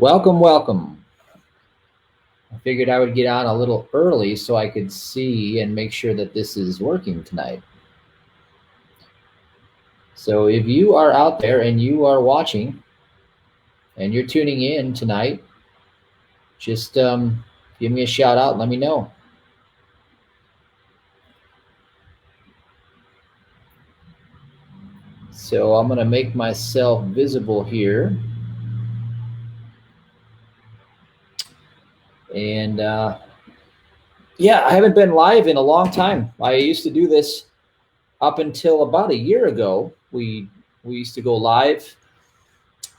Welcome, welcome. I figured I would get on a little early so I could see and make sure that this is working tonight. So if you are out there and you are watching and you're tuning in tonight, just give me a shout out and let me know. So I'm going to make myself visible here. And yeah, I haven't been live in a long time. I used to do this up until about a year ago. We used to go live.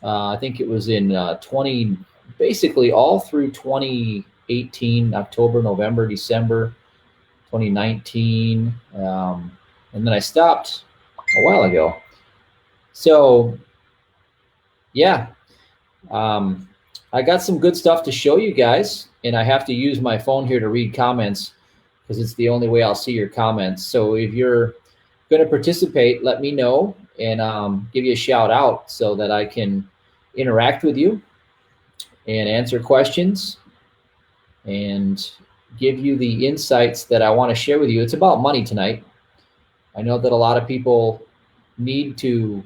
I think it was in basically all through 2018, October, November, December, 2019. And then I stopped a while ago. So yeah, I got some good stuff to show you guys, and I have to use my phone here to read comments because it's the only way I'll see your comments. So if you're going to participate, let me know and give you a shout out so that I can interact with you and answer questions and give you the insights that I want to share with you. It's about money tonight. I know that a lot of people need to,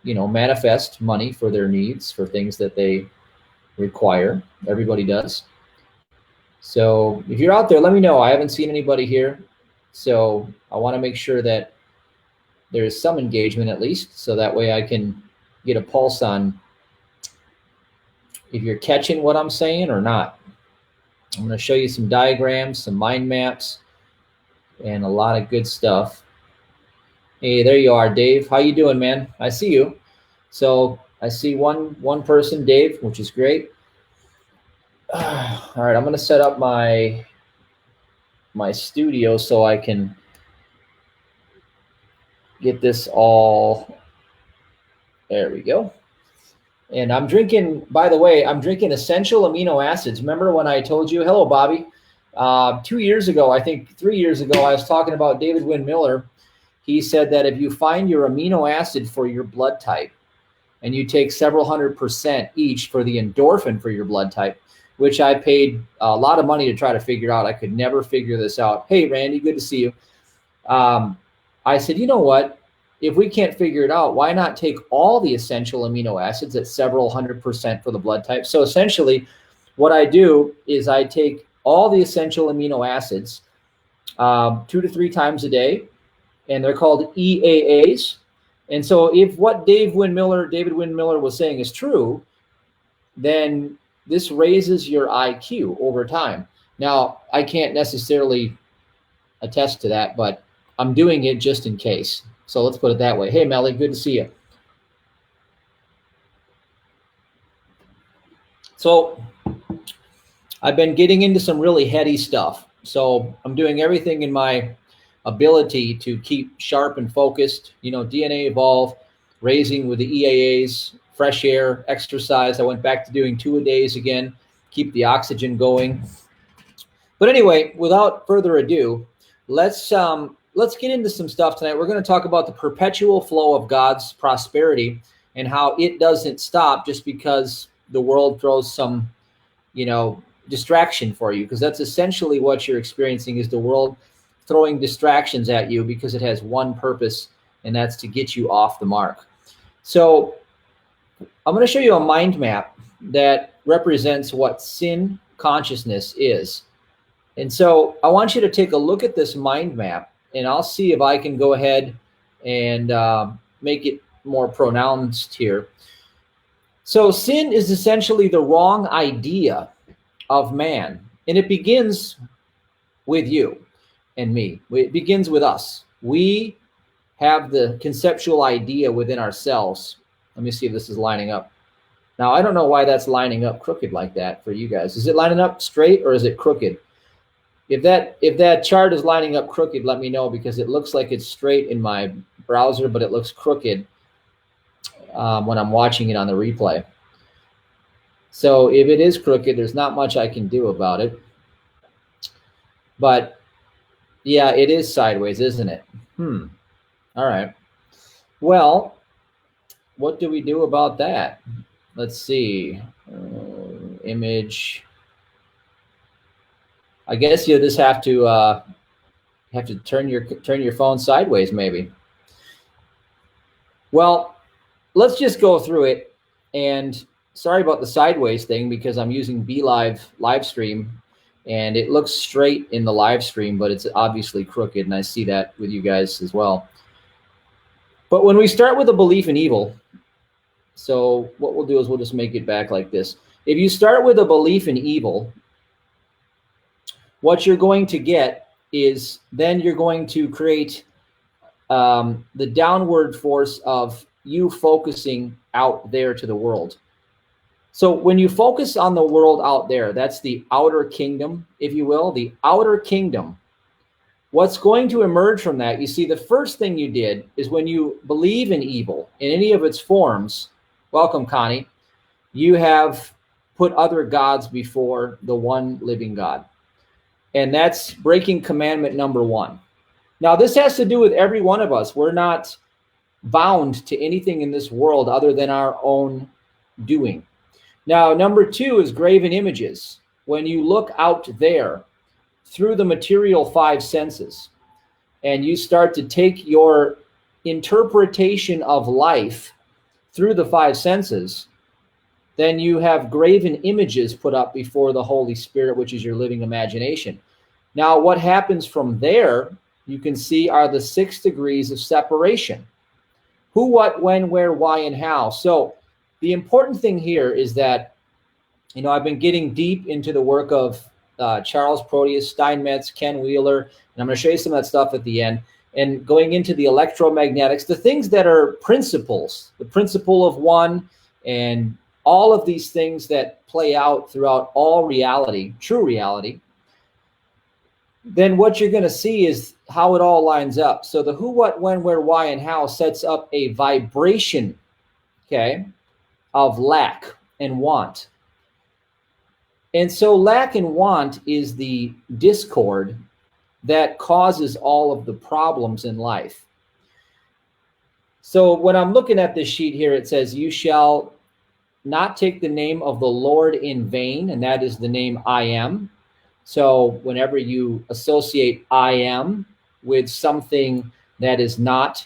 manifest money for their needs, for things that they require. Everybody does. So if you're out there, let me know. I haven't seen anybody here. So I want to make sure that there's some engagement at least, so that way I can get a pulse on if you're catching what I'm saying or not. I'm going to show you some diagrams, some mind maps, and a lot of good stuff. Hey, there you are, Dave. How you doing, man? I see you. So I see one person, Dave, which is great. All right, I'm going to set up my studio so I can get this all. There we go. And I'm drinking, by the way, I'm drinking essential amino acids. Remember when I told you, hello, Bobby, 2 years ago, I think 3 years ago, I was talking about David Wynn Miller. He said that if you find your amino acid for your blood type and you take several 100% each for the endorphin for your blood type, which I paid a lot of money to try to figure out. I could never figure this out. Hey, Randy, good to see you. I said, you know what? If we can't figure it out, why not take all the essential amino acids at several 100% for the blood type? So essentially, what I do is I take all the essential amino acids 2 to 3 times a day, and they're called EAAs. And so if what David Wynn Miller was saying is true, then this raises your IQ over time. Now, I can't necessarily attest to that, but I'm doing it just in case. So let's put it that way. Hey, Melly, good to see you. So I've been getting into some really heady stuff. So I'm doing everything in my ability to keep sharp and focused. DNA Evolve, raising with the EAAs, fresh air, exercise. I went back to doing 2 a days again, keep the oxygen going. But anyway, without further ado, let's get into some stuff tonight. We're going to talk about the perpetual flow of God's prosperity and how it doesn't stop just because the world throws some, distraction for you, because that's essentially what you're experiencing, is the world throwing distractions at you because it has one purpose, and that's to get you off the mark. So I'm going to show you a mind map that represents what sin consciousness is. And so I want you to take a look at this mind map, and I'll see if I can go ahead and make it more pronounced here. So sin is essentially the wrong idea of man, and it begins with you and me. It begins with us. We have the conceptual idea within ourselves. Let me see if this is lining up. Now, I don't know why that's lining up crooked like that for you guys. Is it lining up straight or is it crooked? If that chart is lining up crooked, let me know, because it looks like it's straight in my browser, but it looks crooked when I'm watching it on the replay. So if it is crooked, there's not much I can do about it. But yeah, it is sideways, isn't it? All right. Well, what do we do about that? let's see, image. I guess you just have to turn your phone sideways, maybe. Well, let's just go through it. And sorry about the sideways thing, because I'm using BeLive live stream, and it looks straight in the live stream, but it's obviously crooked, and I see that with you guys as well. But when we start with a belief in evil, so what we'll do is we'll just make it back like this. If you start with a belief in evil, what you're going to get is then you're going to create the downward force of you focusing out there to the world. So when you focus on the world out there, that's the outer kingdom, if you will, the outer kingdom. What's going to emerge from that, you see, the first thing you did is when you believe in evil in any of its forms, welcome, Connie, you have put other gods before the one living God. And that's breaking commandment number 1. Now, this has to do with every one of us. We're not bound to anything in this world other than our own doing. Now, number 2 is graven images. When you look out there through the material 5 senses, and you start to take your interpretation of life through the 5 senses, then you have graven images put up before the Holy Spirit, which is your living imagination. Now, what happens from there, you can see, are the 6 degrees of separation. Who, what, when, where, why, and how. So the important thing here is that, you know, I've been getting deep into the work of Charles Proteus, Steinmetz, Ken Wheeler, and I'm going to show you some of that stuff at the end, and going into the electromagnetics, the things that are principles, the principle of one, and all of these things that play out throughout all reality, true reality. Then what you're going to see is how it all lines up. So the who, what, when, where, why, and how sets up a vibration, okay, of lack and want. And so lack and want is the discord that causes all of the problems in life. So when I'm looking at this sheet here, it says, you shall not take the name of the Lord in vain, and that is the name I am. So whenever you associate I am with something that is not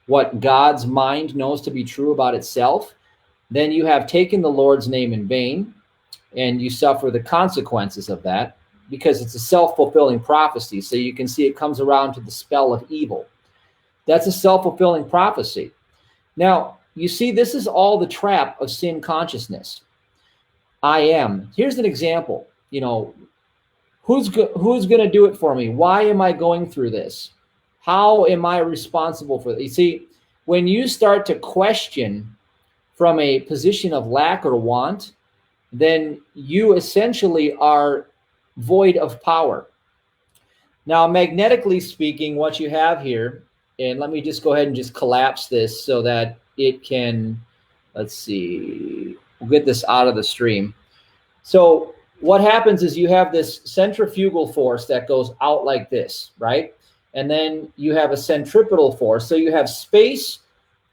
what God's mind knows to be true about itself, then you have taken the Lord's name in vain, and you suffer the consequences of that, because it's a self-fulfilling prophecy. So you can see it comes around to the spell of evil. That's a self-fulfilling prophecy. Now, you see, this is all the trap of sin consciousness. I am. Here's an example. You know, who's going to do it for me? Why am I going through this? How am I responsible for it? You see, when you start to question from a position of lack or want, then you essentially are void of power. Now, magnetically speaking, what you have here, and let me just go ahead and just collapse this so that it can, let's see, we'll get this out of the stream. So what happens is you have this centrifugal force that goes out like this, right? And then you have a centripetal force. So you have space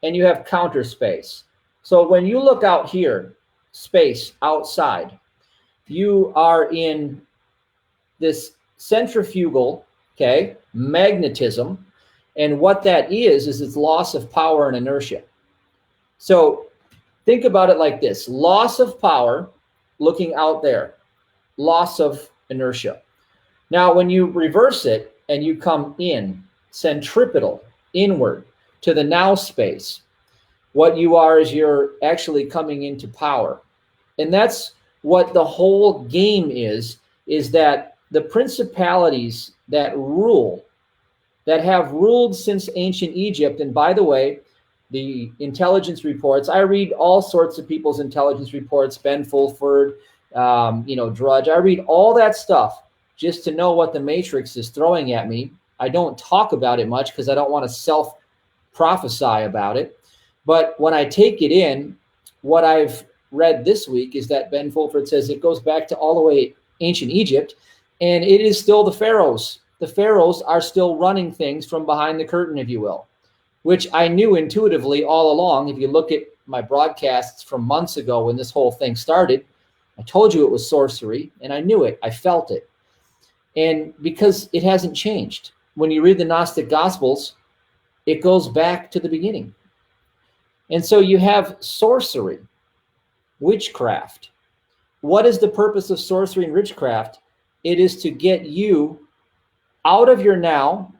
and you have counter space. So when you look out here, space outside, you are in this centrifugal, okay, magnetism. And what that is it's loss of power and inertia. So think about it like this: loss of power, looking out there, loss of inertia. Now, when you reverse it and you come in, centripetal, inward, to the now space, what you are is you're actually coming into power. And that's what the whole game is that the principalities that rule, that have ruled since ancient Egypt, and by the way, the intelligence reports, I read all sorts of people's intelligence reports, Ben Fulford, Drudge, I read all that stuff just to know what the Matrix is throwing at me. I don't talk about it much because I don't want to self-prophesy about it. But when I take it in, what I've read this week is that Ben Fulford says it goes back to all the way ancient Egypt, and it is still the pharaohs. The pharaohs are still running things from behind the curtain, if you will. which I knew intuitively all along. If you look at my broadcasts from months ago when this whole thing started, I told you it was sorcery, and I knew it. I felt it. And because it hasn't changed. When you read the Gnostic Gospels, it goes back to the beginning. And so you have sorcery, witchcraft. What is the purpose of sorcery and witchcraft? It is to get you out of your now,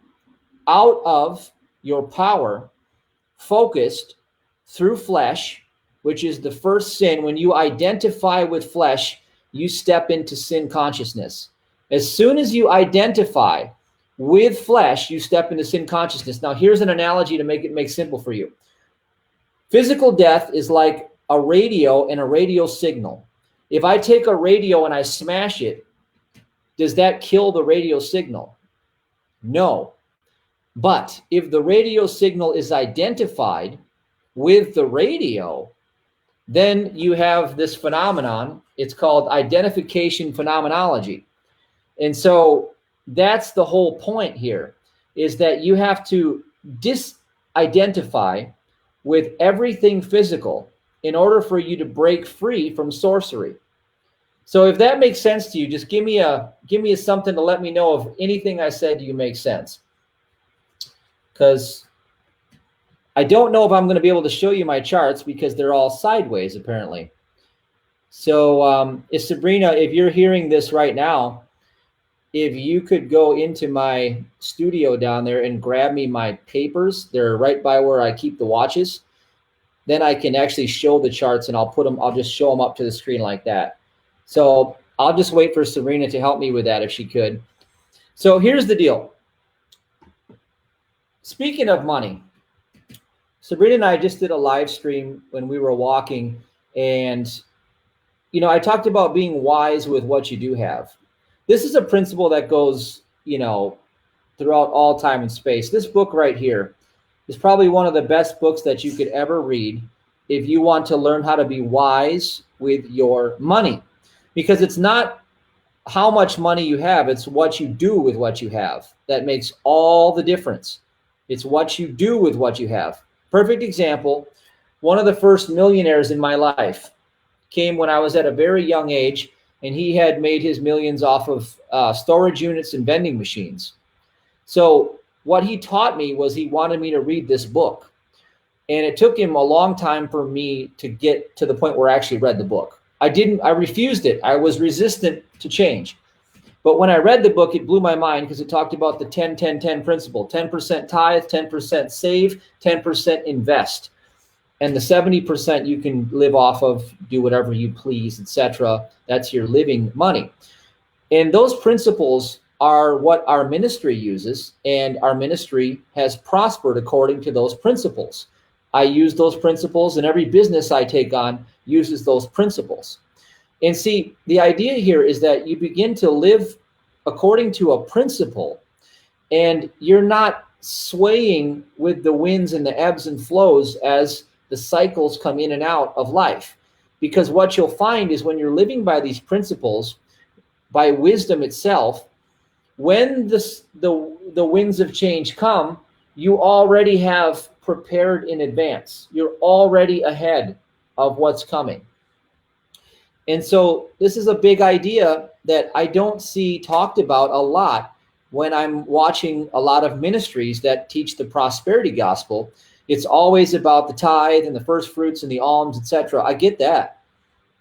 out of your power, focused through flesh, which is the first sin. When you identify with flesh, you step into sin consciousness. As soon as you identify with flesh, you step into sin consciousness. Now, here's an analogy to make it make simple for you. Physical death is like a radio and a radio signal. If I take a radio and I smash it, does that kill the radio signal? No. But if the radio signal is identified with the radio, then you have this phenomenon. It's called identification phenomenology. And so that's the whole point here, is that you have to disidentify with everything physical in order for you to break free from sorcery. So if that makes sense to you, just give me a something to let me know if anything I said to you makes sense. Because I don't know if I'm going to be able to show you my charts because they're all sideways apparently. So Sabrina, if you're hearing this right now, if you could go into my studio down there and grab me my papers, they're right by where I keep the watches, then I can actually show the charts and I'll just show them up to the screen like that. So I'll just wait for Sabrina to help me with that if she could. So here's the deal. Speaking of money, Sabrina and I just did a live stream when we were walking, and I talked about being wise with what you do have. This is a principle that goes, throughout all time and space. This book right here is probably one of the best books that you could ever read if you want to learn how to be wise with your money, because it's not how much money you have, it's what you do with what you have that makes all the difference. It's what you do with what you have. Perfect example, one of the first millionaires in my life came when I was at a very young age, and he had made his millions off of storage units and vending machines. So what he taught me was he wanted me to read this book. And it took him a long time for me to get to the point where I actually read the book. I refused it. I was resistant to change. But when I read the book, it blew my mind because it talked about the 10-10-10 principle. 10% tithe, 10% save, 10% invest. And the 70% you can live off of, do whatever you please, etc. That's your living money. And those principles are what our ministry uses, and our ministry has prospered according to those principles. I use those principles, and every business I take on uses those principles. And see, the idea here is that you begin to live according to a principle, and you're not swaying with the winds and the ebbs and flows as the cycles come in and out of life. Because what you'll find is when you're living by these principles, by wisdom itself, when the winds of change come, you already have prepared in advance. You're already ahead of what's coming. And so this is a big idea that I don't see talked about a lot when I'm watching a lot of ministries that teach the prosperity gospel. It's always about the tithe and the first fruits and the alms, etc. I get that.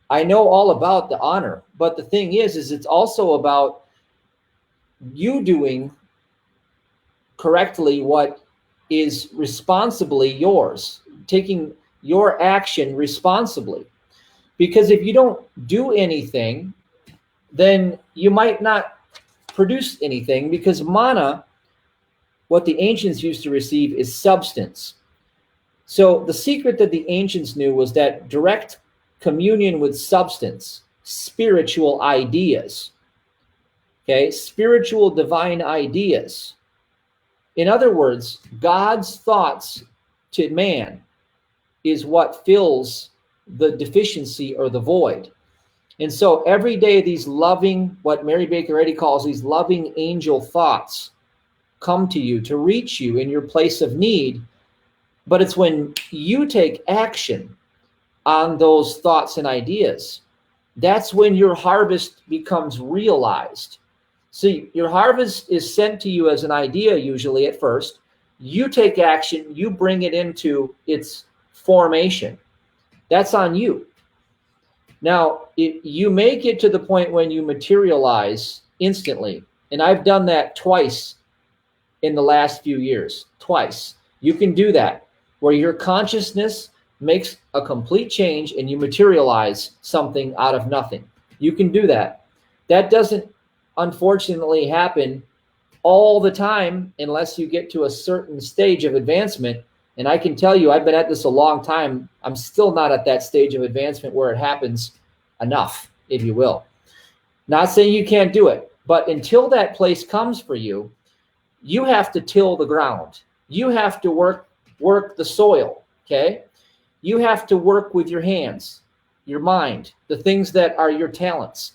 I know all about the honor. But the thing is it's also about you doing correctly what is responsibly yours, taking your action responsibly. Because if you don't do anything, then you might not produce anything, because mana, what the ancients used to receive, is substance. So the secret that the ancients knew was that direct communion with substance, spiritual ideas, okay, spiritual divine ideas. In other words, God's thoughts to man is what fills the deficiency or the void. And so every day these loving, what Mary Baker Eddy calls these loving angel thoughts, come to you to reach you in your place of need. But it's when you take action on those thoughts and ideas, that's when your harvest becomes realized. See, your harvest is sent to you as an idea, usually at first. You take action, you bring it into its formation. That's on you. Now, you may get to the point when you materialize instantly. And I've done that twice in the last few years, twice. You can do that, where your consciousness makes a complete change and you materialize something out of nothing. You can do that. That doesn't, unfortunately, happen all the time unless you get to a certain stage of advancement. And I can tell you, I've been at this a long time. I'm still not at that stage of advancement where it happens enough, if you will. Not saying you can't do it, but until that place comes for you, you have to till the ground. You have to work the soil, okay? You have to work with your hands, your mind, the things that are your talents.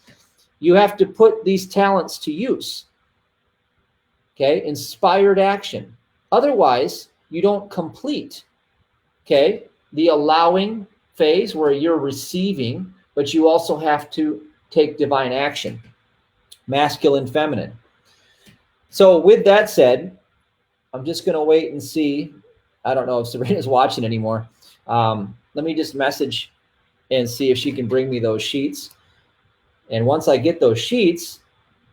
You have to put these talents to use, okay? Inspired action. Otherwise, you don't complete, okay? The allowing phase where you're receiving, but you also have to take divine action, masculine, feminine. So with that said, I'm just going to wait and see. I don't know if Sabrina's watching anymore. Let me just message and see if she can bring me those sheets. And once I get those sheets,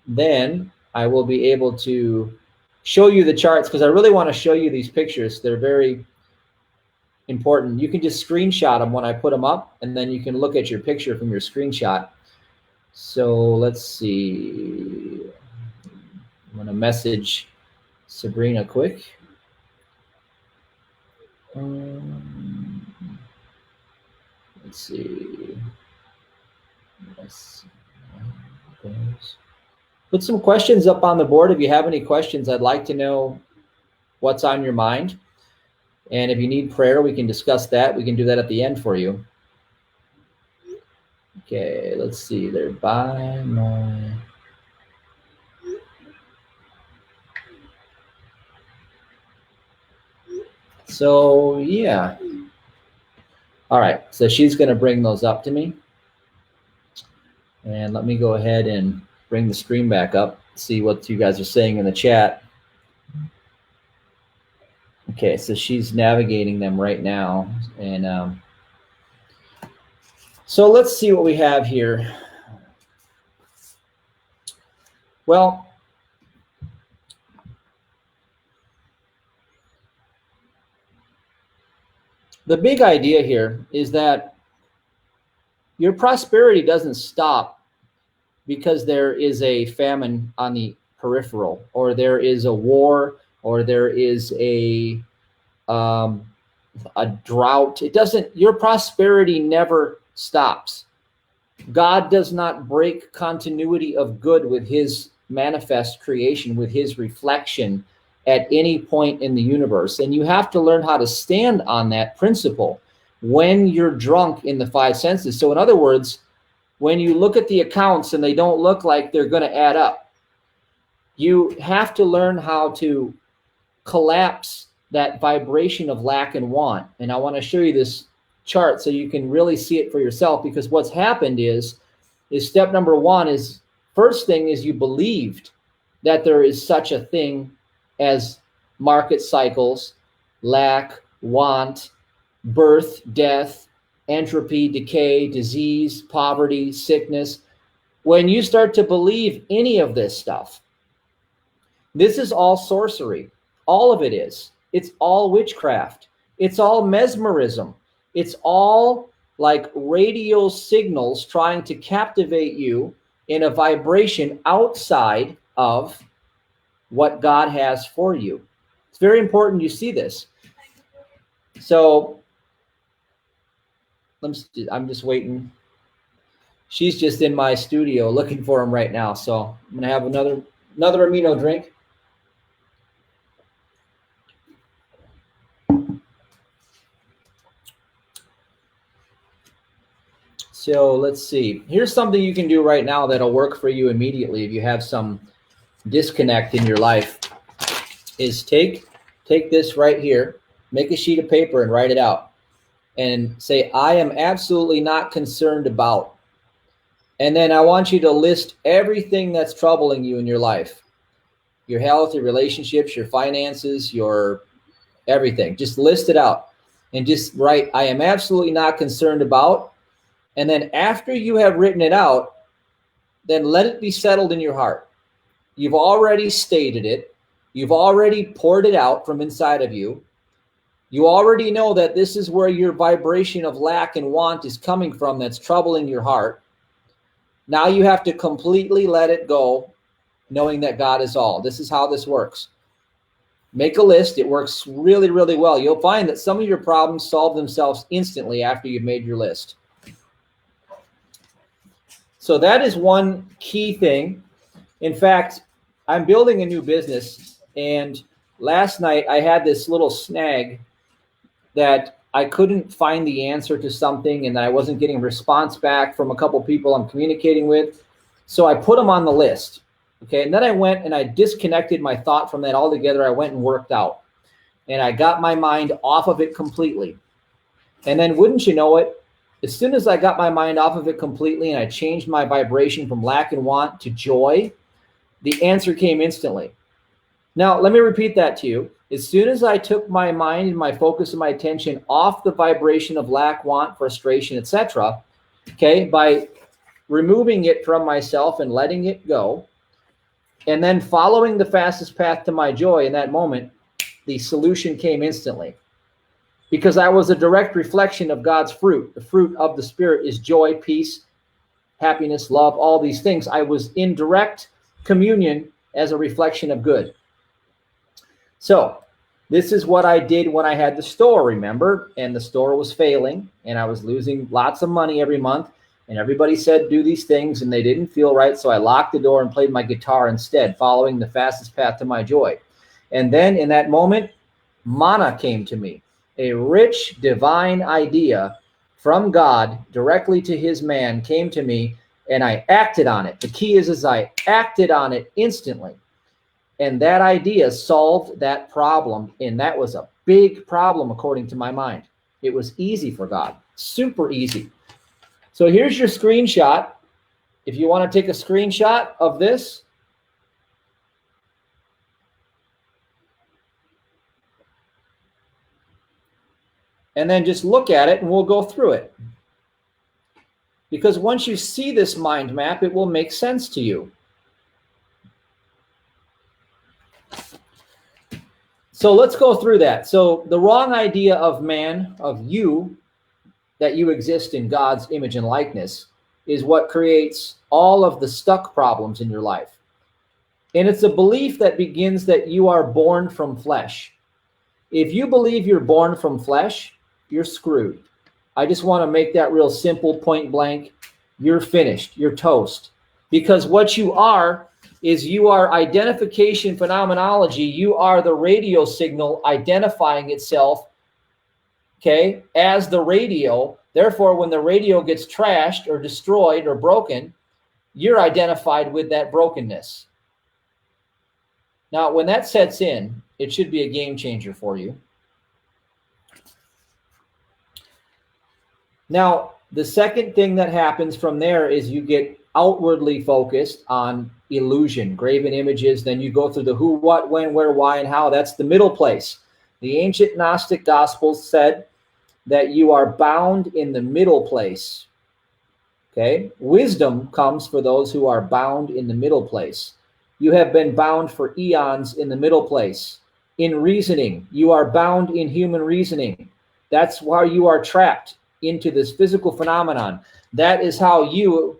then I will be able to show you the charts, because I really want to show you these pictures. They're very important. You can just screenshot them when I put them up, and then you can look at your picture from your screenshot. So let's see. I'm going to message Sabrina quick. Let's see. Yes. Put some questions up on the board. If you have any questions, I'd like to know what's on your mind. And if you need prayer, we can discuss that. We can do that at the end for you. Okay, let's see. They're by my... So, yeah. All right, so she's going to bring those up to me. And let me go ahead and bring the screen back up, see what you guys are saying in the chat. Okay, so she's navigating them right now. And so let's see what we have here. Well, the big idea here is that your prosperity doesn't stop because there is a famine on the peripheral, or there is a war, or there is a drought. It doesn't. Your prosperity never stops. God does not break continuity of good with his manifest creation, with his reflection at any point in the universe. And you have to learn how to stand on that principle when you're drunk in the five senses. So in other words, when you look at the accounts and they don't look like they're going to add up, you have to learn how to collapse that vibration of lack and want. And I want to show you this chart so you can really see it for yourself, because what's happened is step number one is, first thing is you believed that there is such a thing as market cycles, lack, want, birth, death, entropy, decay, disease, poverty, sickness. When you start to believe any of this stuff, this is all sorcery. All of it is. It's all witchcraft. It's all mesmerism. It's all like radio signals trying to captivate you in a vibration outside of what God has for you. It's very important you see this. So I'm just waiting. She's just in my studio looking for him right now. So I'm going to have another Amino drink. So let's see. Here's something you can do right now that'll work for you immediately if you have some disconnect in your life. Is take this right here. Make a sheet of paper and write it out and say, I am absolutely not concerned about. And then I want you to list everything that's troubling you in your life, your health, your relationships, your finances, your everything. Just list it out and just write, I am absolutely not concerned about. And then after you have written it out, then let it be settled in your heart. You've already stated it. You've already poured it out from inside of you. You already know that this is where your vibration of lack and want is coming from that's troubling your heart. Now you have to completely let it go, knowing that God is all. This is how this works. Make a list. It works really, really well. You'll find that some of your problems solve themselves instantly after you've made your list. So that is one key thing. In fact, I'm building a new business, and last night I had this little snag that I couldn't find the answer to something, and that I wasn't getting a response back from a couple people I'm communicating with. So I put them on the list. Okay, and then I went and I disconnected my thought from that altogether. I went and worked out, and I got my mind off of it completely. And then wouldn't you know it, as soon as I got my mind off of it completely and I changed my vibration from lack and want to joy, the answer came instantly. Now, let me repeat that to you. As soon as I took my mind and my focus and my attention off the vibration of lack, want, frustration, etc., okay, by removing it from myself and letting it go, and then following the fastest path to my joy in that moment, the solution came instantly. Because I was a direct reflection of God's fruit. The fruit of the Spirit is joy, peace, happiness, love, all these things. I was in direct communion as a reflection of good. So this is what I did when I had the store, remember? And the store was failing, and I was losing lots of money every month. And everybody said, do these things, and they didn't feel right. So I locked the door and played my guitar instead, following the fastest path to my joy. And then in that moment, manna came to me. A rich divine idea from God directly to his man came to me, and I acted on it. The key is I acted on it instantly. And that idea solved that problem. And that was a big problem according to my mind. It was easy for God, super easy. So here's your screenshot. If you want to take a screenshot of this, and then just look at it and we'll go through it. Because once you see this mind map, it will make sense to you. So let's go through that. So the wrong idea of man, of you, that you exist in God's image and likeness, is what creates all of the stuck problems in your life. And it's a belief that begins that you are born from flesh. If you believe you're born from flesh, you're screwed. I just want to make that real simple, point blank. You're finished. You're toast. Because what you are is you are identification phenomenology. You are the radio signal identifying itself, okay, as the radio. Therefore, when the radio gets trashed or destroyed or broken, you're identified with that brokenness. Now, when that sets in, it should be a game changer for you. Now, the second thing that happens from there is you get outwardly focused on illusion, graven images. Then you go through the who, what, when, where, why, and how. That's the middle place. The ancient Gnostic Gospels said that you are bound in the middle place. Okay? Wisdom comes for those who are bound in the middle place. You have been bound for eons in the middle place. In reasoning, you are bound in human reasoning. That's why you are trapped into this physical phenomenon. That is how you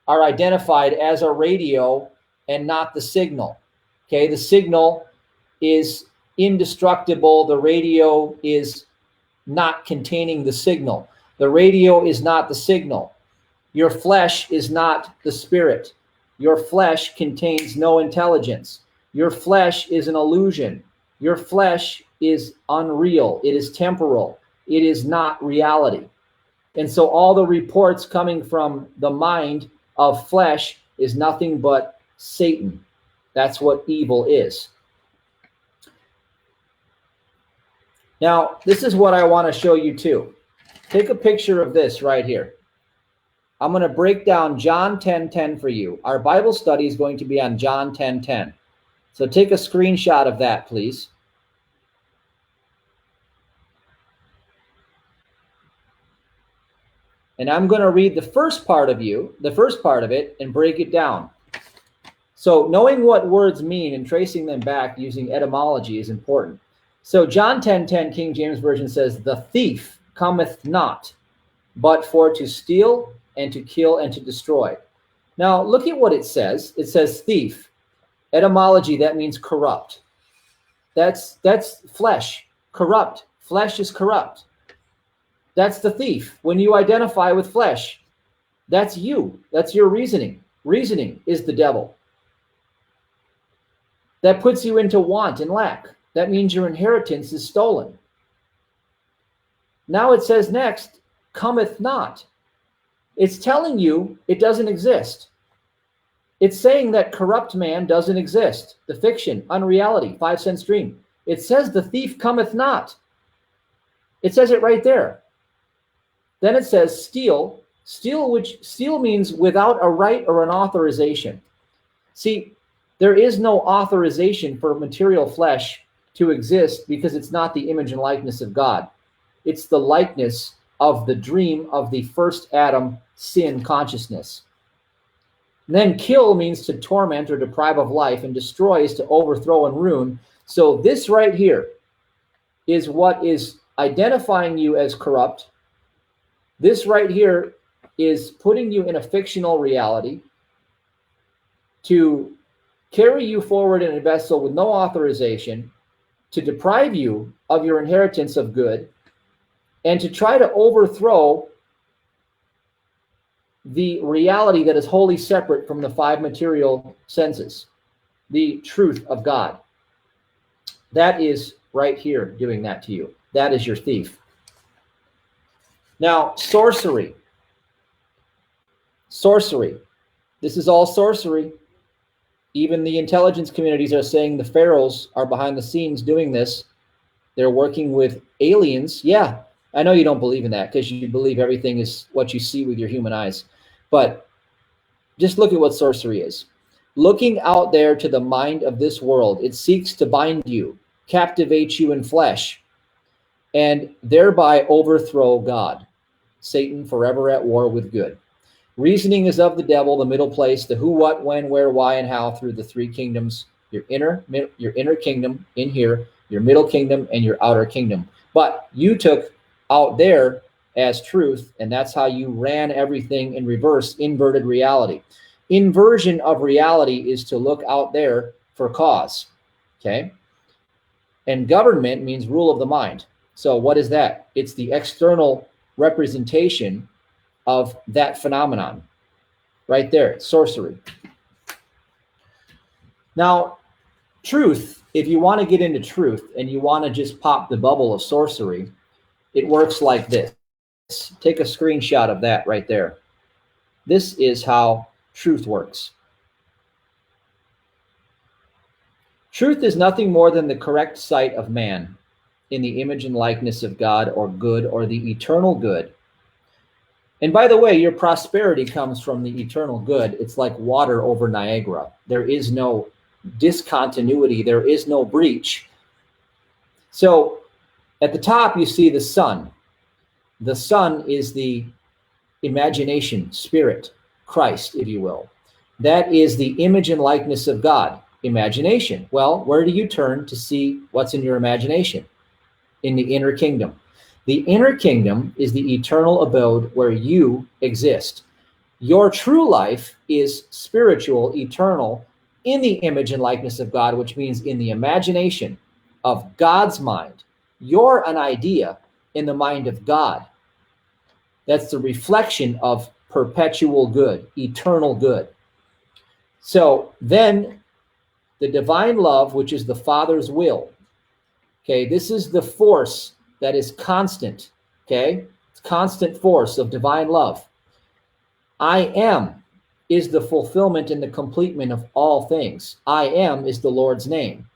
are identified as a radio and not the signal. Okay, the signal is indestructible. The radio is not containing the signal. The radio is not the signal. Your flesh is not the spirit. Your flesh contains no intelligence. Your flesh is an illusion. Your flesh is unreal. It is temporal. It is not reality. And so all the reports coming from the mind of flesh is nothing but Satan. That's what evil is. Now, this is what I want to show you too. Take a picture of this right here. I'm going to break down John 10:10 for you. Our Bible study is going to be on John 10:10. So take a screenshot of that, please. And I'm going to read the first part of it, and break it down. So knowing what words mean and tracing them back using etymology is important. So John 10:10, King James Version says, "The thief cometh not, but for to steal and to kill and to destroy." Now look at what it says. It says thief. Etymology, that means corrupt. That's flesh, corrupt. Flesh is corrupt. That's the thief. When you identify with flesh, that's you. That's your reasoning. Reasoning is the devil. That puts you into want and lack. That means your inheritance is stolen. Now it says next, cometh not. It's telling you it doesn't exist. It's saying that corrupt man doesn't exist. The fiction, unreality, 5 cent stream. It says the thief cometh not. It says it right there. Then it says steal, which steal means without a right or an authorization. See, there is no authorization for material flesh to exist because it's not the image and likeness of God. It's the likeness of the dream of the first Adam sin consciousness. And then kill means to torment or deprive of life, and destroy is to overthrow and ruin. So this right here is what is identifying you as corrupt. This right here is putting you in a fictional reality to carry you forward in a vessel with no authorization, to deprive you of your inheritance of good, and to try to overthrow the reality that is wholly separate from the 5 material senses, the truth of God. That is right here doing that to you. That is your thief. Now, sorcery. Sorcery. This is all sorcery. Even the intelligence communities are saying the pharaohs are behind the scenes doing this. They're working with aliens. Yeah, I know you don't believe in that because you believe everything is what you see with your human eyes. But just look at what sorcery is. Looking out there to the mind of this world, it seeks to bind you, captivate you in flesh, and thereby overthrow God. Satan forever at war with good. Reasoning is of the devil, the middle place, the who, what, when, where, why, and how through the 3 kingdoms, your inner kingdom in here, your middle kingdom, and your outer kingdom. But you took out there as truth, and that's how you ran everything in reverse, inverted reality. Inversion of reality is to look out there for cause, okay? And government means rule of the mind. So what is that? It's the external representation of that phenomenon. Right there, sorcery. Now, truth, if you want to get into truth and you want to just pop the bubble of sorcery, it works like this. Take a screenshot of that right there. This is how truth works. Truth is nothing more than the correct sight of man in the image and likeness of God, or good, or the eternal good. And by the way, your prosperity comes from the eternal good. It's like water over Niagara. There is no discontinuity. There is no breach. So at the top, you see the sun. The sun is the imagination, spirit, Christ, if you will. That is the image and likeness of God, imagination. Well, where do you turn to see what's in your imagination? In the inner kingdom. The inner kingdom is the eternal abode where you exist. Your true life is spiritual, eternal, in the image and likeness of God, which means in the imagination of God's mind. You're an idea in the mind of God. That's the reflection of perpetual good, eternal good. So then the divine love, which is the Father's will. Okay, this is the force that is constant. Okay, it's constant force of divine love. I am is the fulfillment and the completement of all things. I am is the Lord's name.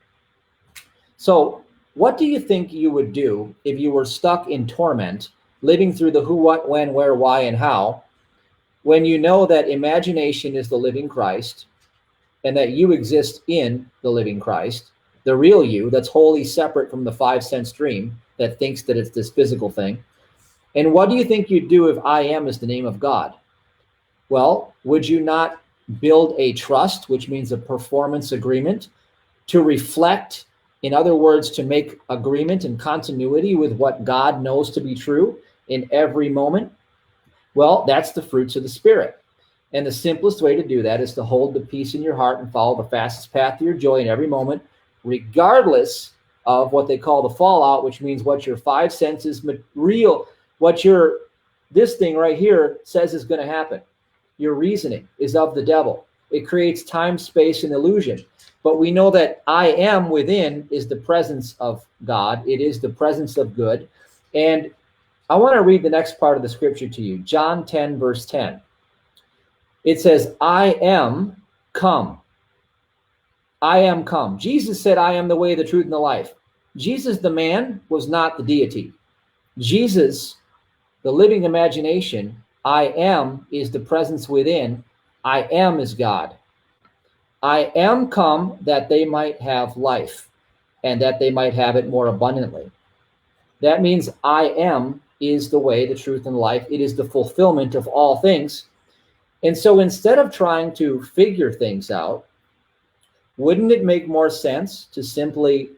So What do you think you would do if you were stuck in torment, living through the who, what, when, where, why, and how, when you know that imagination is the living Christ and that you exist in the living Christ, the real you that's wholly separate from the 5 sense dream that thinks that it's this physical thing? And what do you think you'd do if I am is the name of God? Well, would you not build a trust, which means a performance agreement, to reflect, in other words, to make agreement and continuity with what God knows to be true in every moment? Well, that's the fruits of the Spirit. And the simplest way to do that is to hold the peace in your heart and follow the fastest path to your joy in every moment, regardless of what they call the fallout, which means what your 5 senses real, what your, this thing right here says is going to happen. Your reasoning is of the devil. It creates time, space, and illusion. But we know that I am within is the presence of God. It is the presence of good. And I want to read the next part of the scripture to you. John 10, verse 10. It says, I am come. I am come. Jesus said, I am the way, the truth, and the life. Jesus, the man, was not the deity. Jesus, the living imagination, I am, is the presence within. I am is God. I am come that they might have life and that they might have it more abundantly. That means I am is the way, the truth, and life. It is the fulfillment of all things. And so instead of trying to figure things out, wouldn't it make more sense to simply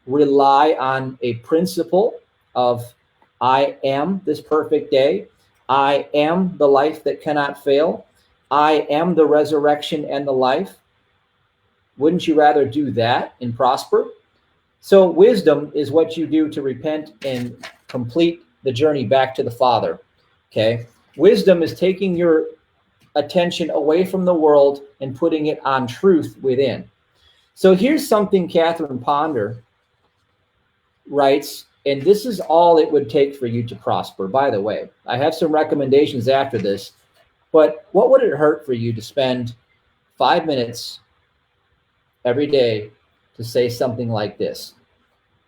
rely on a principle of I am this perfect day. I am the life that cannot fail. I am the resurrection and the life. Wouldn't you rather do that and prosper? So wisdom is what you do to repent and complete the journey back to the Father. Okay. Wisdom is taking your attention away from the world and putting it on truth within. So here's something Catherine Ponder writes, and this is all it would take for you to prosper. By the way, I have some recommendations after this, but what would it hurt for you to spend 5 minutes every day to say something like this?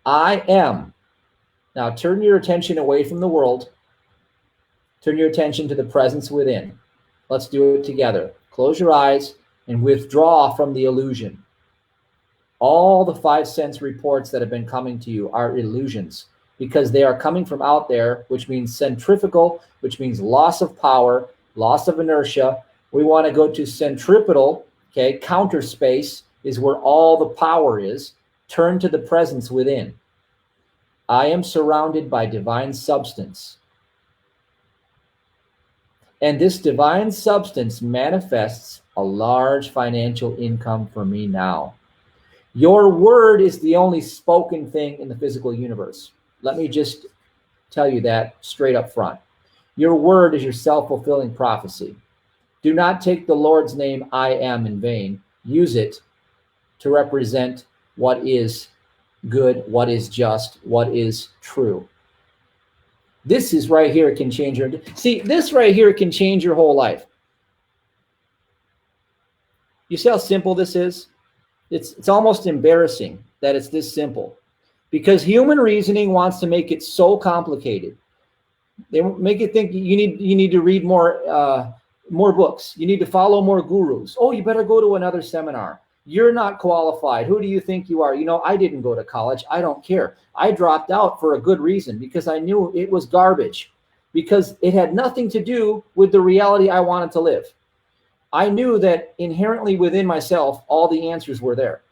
I am. Now turn your attention away from the world. Turn your attention to the presence within. Let's do it together. Close your eyes and withdraw from the illusion. All the 5 sense reports that have been coming to you are illusions because they are coming from out there, which means centrifugal, which means loss of power, loss of inertia. We want to go to centripetal, okay? Counter space is where all the power is. Turn to the presence within. I am surrounded by divine substance. And this divine substance manifests a large financial income for me now. Your word is the only spoken thing in the physical universe. Let me just tell you that straight up front. Your word is your self-fulfilling prophecy. Do not take the Lord's name, I am, in vain. Use it to represent what is good, what is just, what is true. This is right here can change your, see, this right here can change your whole life. You see how simple this is? It's almost embarrassing that it's this simple because human reasoning wants to make it so complicated. They make it think you need to read more books. You need to follow more gurus. Oh, you better go to another seminar. You're not qualified. Who do you think you are? You know, I didn't go to college. I don't care. I dropped out for a good reason because I knew it was garbage because it had nothing to do with the reality I wanted to live. I knew that inherently within myself, all the answers were there.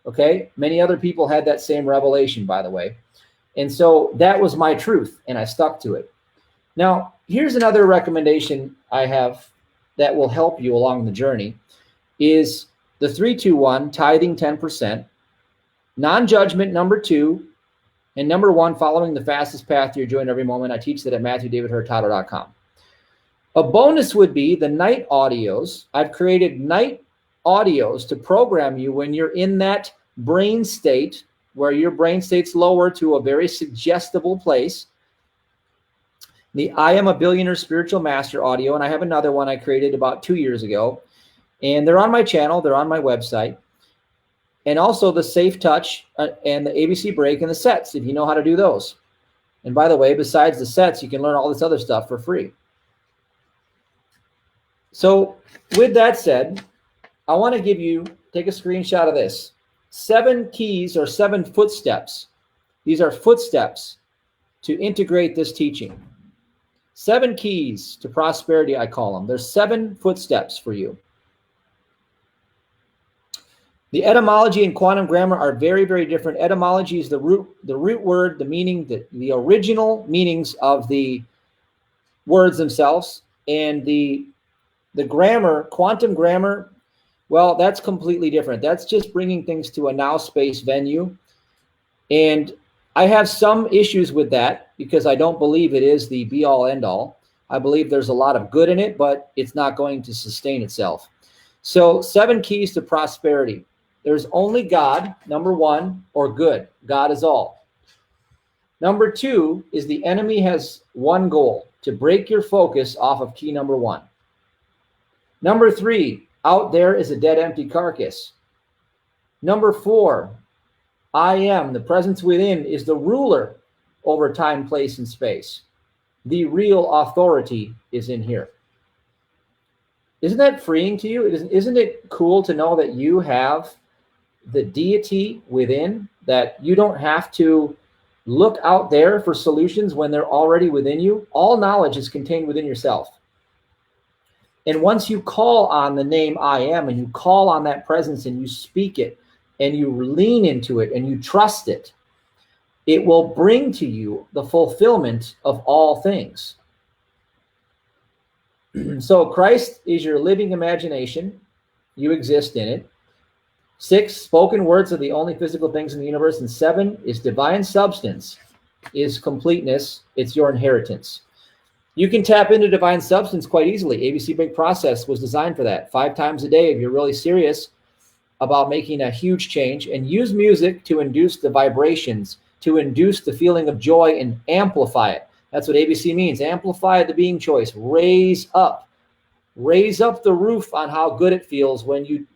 Okay. Many other people had that same revelation, by the way. And so that was my truth and I stuck to it. Now, here's another recommendation I have that will help you along the journey is the 3-2-1, tithing 10%, non-judgment number 2, and number 1, following the fastest path to your joy in every moment. I teach that at MatthewDavidHurtado.com. A bonus would be the night audios. I've created night audios to program you when you're in that brain state where your brain state's lower to a very suggestible place. The I Am a Billionaire Spiritual Master audio, and I have another one I created about 2 years ago. And they're on my channel. They're on my website. and also the safe touch and the ABC break and the sets, if you know how to do those. And by the way, besides the sets, you can learn all this other stuff for free. So with that said, I want to take a screenshot of this. 7 keys or 7 footsteps. These are footsteps to integrate this teaching. 7 keys to prosperity, I call them. There's 7 footsteps for you. The etymology and quantum grammar are very, very different. Etymology is the root word, the meaning, the original meanings of the words themselves. And the grammar, quantum grammar, well, that's completely different. That's just bringing things to a now space venue. And I have some issues with that because I don't believe it is the be all end all. I believe there's a lot of good in it, but it's not going to sustain itself. So 7 keys to prosperity. There's only God, number 1, or good. God is all. Number 2 is the enemy has one goal, to break your focus off of key number 1. Number 3, out there is a dead, empty carcass. Number 4, I am, the presence within, is the ruler over time, place, and space. The real authority is in here. Isn't that freeing to you? Isn't it cool to know that you have the deity within, that you don't have to look out there for solutions when they're already within you? All knowledge is contained within yourself. And once you call on the name I am, and you call on that presence, and you speak it, and you lean into it, and you trust it, it will bring to you the fulfillment of all things. So Christ is your living imagination. You exist in it. 6, spoken words are the only physical things in the universe. And 7 is divine substance, is completeness. It's your inheritance. You can tap into divine substance quite easily. ABC Big Process was designed for that. 5 times a day if you're really serious about making a huge change. And use music to induce the vibrations, to induce the feeling of joy and amplify it. That's what ABC means. Amplify the being choice. Raise up. Raise up the roof on how good it feels when you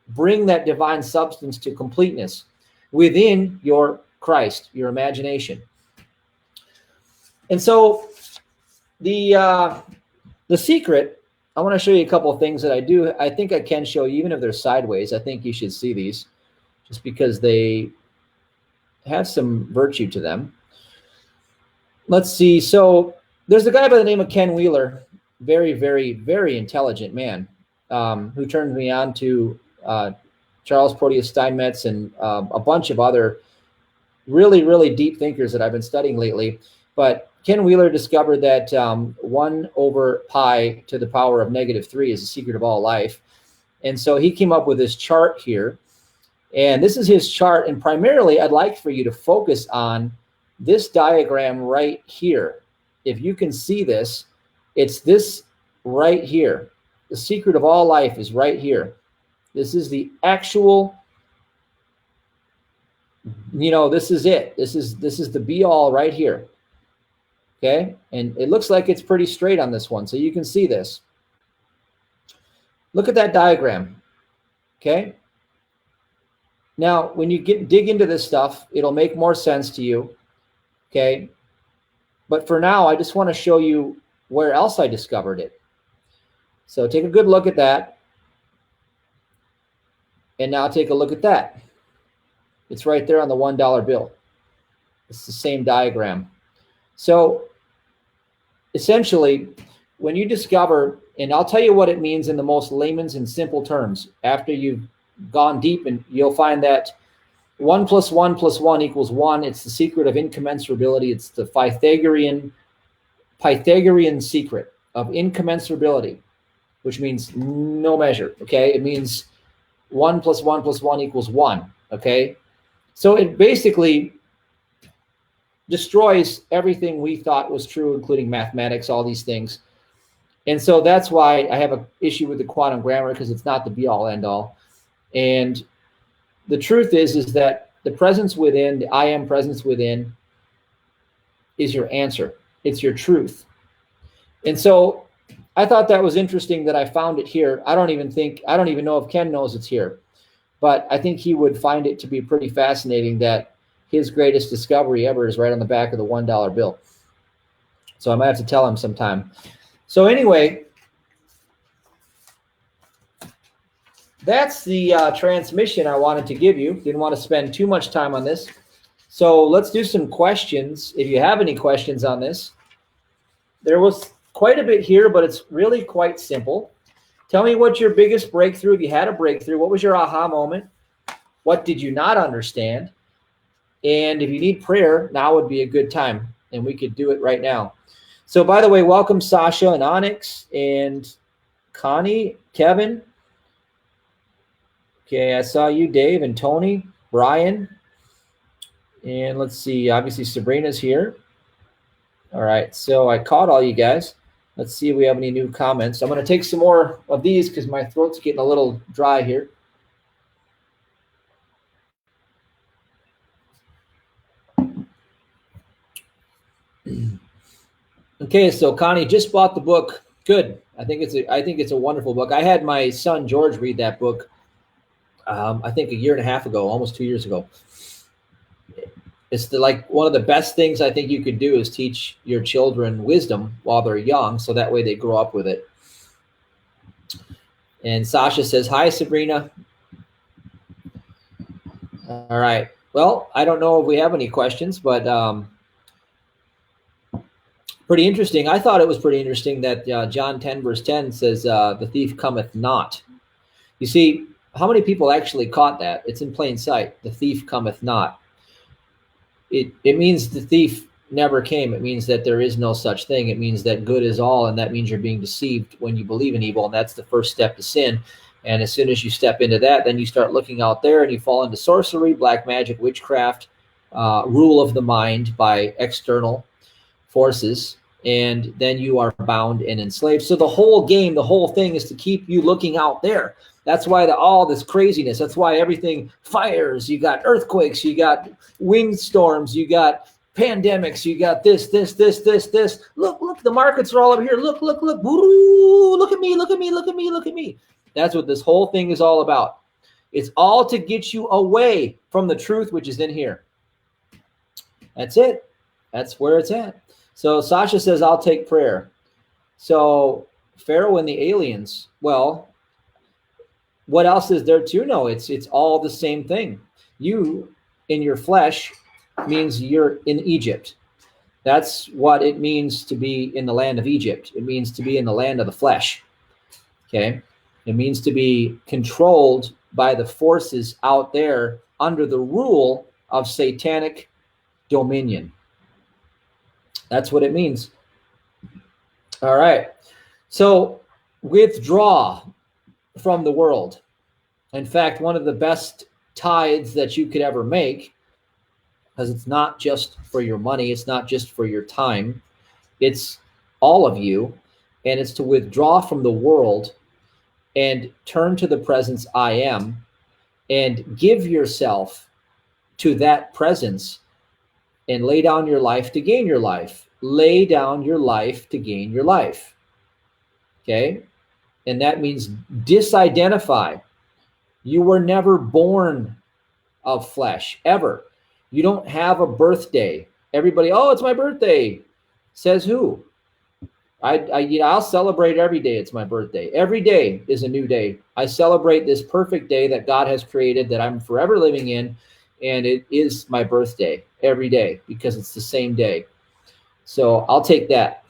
bring that divine substance to completeness within your Christ, your imagination. And so the secret, I want to show you a couple of things that I think I can show you, even if they're sideways. I think you should see these just because they have some virtue to them. Let's see. So there's a guy by the name of Ken Wheeler, very, very, very intelligent man, who turned me on to Charles Porteous Steinmetz and a bunch of other really, really deep thinkers that I've been studying lately. But Ken Wheeler discovered that 1 over pi to the power of -3 is the secret of all life. And so he came up with this chart here. And this is his chart. And primarily, I'd like for you to focus on this diagram right here. If you can see this, it's this right here. The secret of all life is right here. This is the actual, this is it. This is the be all right here. Okay. And it looks like it's pretty straight on this one. So you can see this. Look at that diagram. Okay. Now, when you dig into this stuff, it'll make more sense to you. Okay. But for now, I just want to show you where else I discovered it. So take a good look at that. And now take a look at that. It's right there on the $1 bill. It's the same diagram. So essentially, when you discover, and I'll tell you what it means in the most layman's and simple terms, after you've gone deep, and you'll find that 1 + 1 + 1 = 1. It's the secret of incommensurability. It's the Pythagorean secret of incommensurability, which means no measure. Okay. It means 1 + 1 + 1 = 1. Okay. So it basically destroys everything we thought was true, including mathematics, all these things. And so that's why I have an issue with the quantum grammar, because it's not the be all end all. And the truth is that the presence within, the I am presence within, is your answer. It's your truth. And so I thought that was interesting that I found it here. I don't even know if Ken knows it's here. but I think he would find it to be pretty fascinating that his greatest discovery ever is right on the back of the $1 bill. So I might have to tell him sometime. So anyway, that's the transmission I wanted to give you. Didn't want to spend too much time on this. So let's do some questions. If you have any questions on this, there was quite a bit here, but it's really quite simple. Tell me what's your biggest breakthrough. If you had a breakthrough, what was your aha moment? What did you not understand? And if you need prayer, now would be a good time, and we could do it right now. So by the way, welcome Sasha and Onyx and Connie, Kevin. Okay, I saw you, Dave and Tony, Brian. And let's see, obviously Sabrina's here. All right, so I caught all you guys. Let's see if we have any new comments. I'm going to take some more of these because my throat's getting a little dry here. Okay, so Connie just bought the book. Good. I think it's a wonderful book. I had my son George read that book. I think a year and a half ago, almost 2 years ago. It's like one of the best things I think you could do is teach your children wisdom while they're young, so that way they grow up with it. And Sasha says, hi, Sabrina. All right. Well, I don't know if we have any questions, but pretty interesting. I thought it was pretty interesting that John 10 verse 10 says, the thief cometh not. You see, how many people actually caught that? It's in plain sight. The thief cometh not. It means the thief never came. It means that there is no such thing. It means that good is all, and that means you're being deceived when you believe in evil, and that's the first step to sin. And as soon as you step into that, then you start looking out there and you fall into sorcery, black magic, witchcraft, rule of the mind by external forces, and then you are bound and enslaved. So the whole game, the whole thing is to keep you looking out there. That's why all this craziness, that's why everything fires, you got earthquakes, you got windstorms, you got pandemics, you got this. Look, the markets are all over here. Look. Woo, look at me. That's what this whole thing is all about. It's all to get you away from the truth, which is in here. That's it. That's where it's at. So Sasha says, I'll take prayer. So Pharaoh and the aliens, well, what else is there to know? It's all the same thing. You in your flesh means you're in Egypt. That's what it means to be in the land of Egypt. It means to be in the land of the flesh. Okay. It means to be controlled by the forces out there under the rule of satanic dominion. That's what it means. All right. So withdraw from the world. In fact, one of the best tithes that you could ever make, because it's not just for your money, it's not just for your time, it's all of you, and it's to withdraw from the world and turn to the presence I am and give yourself to that presence and lay down your life to gain your life. Lay down your life to gain your life. Okay? And that means disidentify. You were never born of flesh, ever. You don't have a birthday. Everybody, oh, it's my birthday. Says who? I'll celebrate every day. It's my birthday. Every day is a new day. I celebrate this perfect day that God has created that I'm forever living in, and it is my birthday every day because it's the same day. So I'll take that.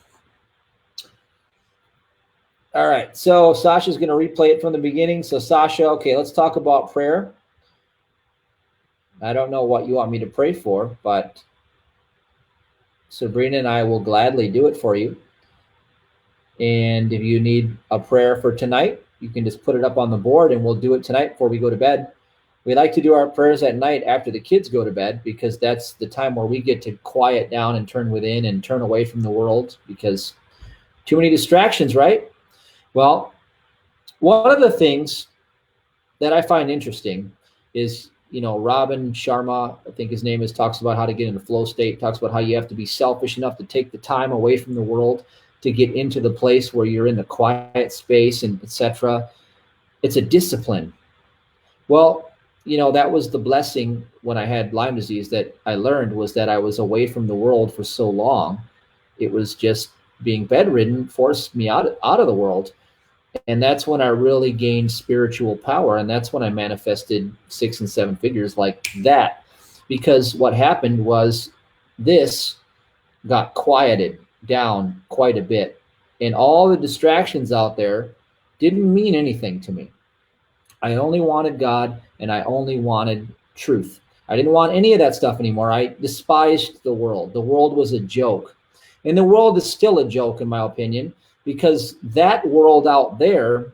All right, so Sasha's going to replay it from the beginning. So Sasha, okay, let's talk about prayer. I don't know what you want me to pray for, but Sabrina and I will gladly do it for you. And if you need a prayer for tonight, you can just put it up on the board and we'll do it tonight before we go to bed. We like to do our prayers at night after the kids go to bed because that's the time where we get to quiet down and turn within and turn away from the world because too many distractions, right? Well, one of the things that I find interesting is, Robin Sharma, I think his name is, talks about how to get in the flow state, talks about how you have to be selfish enough to take the time away from the world to get into the place where you're in the quiet space and etc. It's a discipline. Well, you know, that was the blessing when I had Lyme disease that I learned, was that I was away from the world for so long. It was just being bedridden forced me out of the world. And that's when I really gained spiritual power. And that's when I manifested 6 and 7 figures like that. Because what happened was this got quieted down quite a bit. And all the distractions out there didn't mean anything to me. I only wanted God, and I only wanted truth. I didn't want any of that stuff anymore. I despised the world. The world was a joke. And the world is still a joke, in my opinion, because that world out there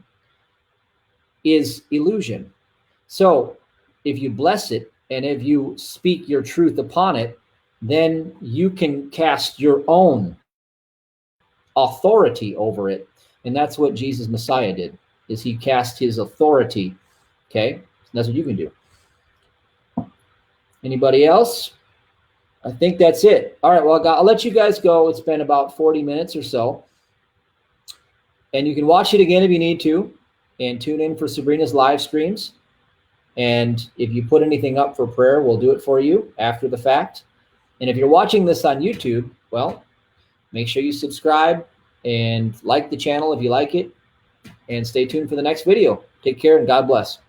is illusion. So if you bless it and if you speak your truth upon it, then you can cast your own authority over it. And that's what Jesus Messiah did, is he cast his authority. Okay, that's what you can do. Anybody else? I think that's it. All right, well, I'll let you guys go. It's been about 40 minutes or so. And you can watch it again if you need to, and tune in for Sabrina's live streams. And if you put anything up for prayer, we'll do it for you after the fact. And if you're watching this on YouTube, well, make sure you subscribe and like the channel if you like it. And stay tuned for the next video. Take care and God bless.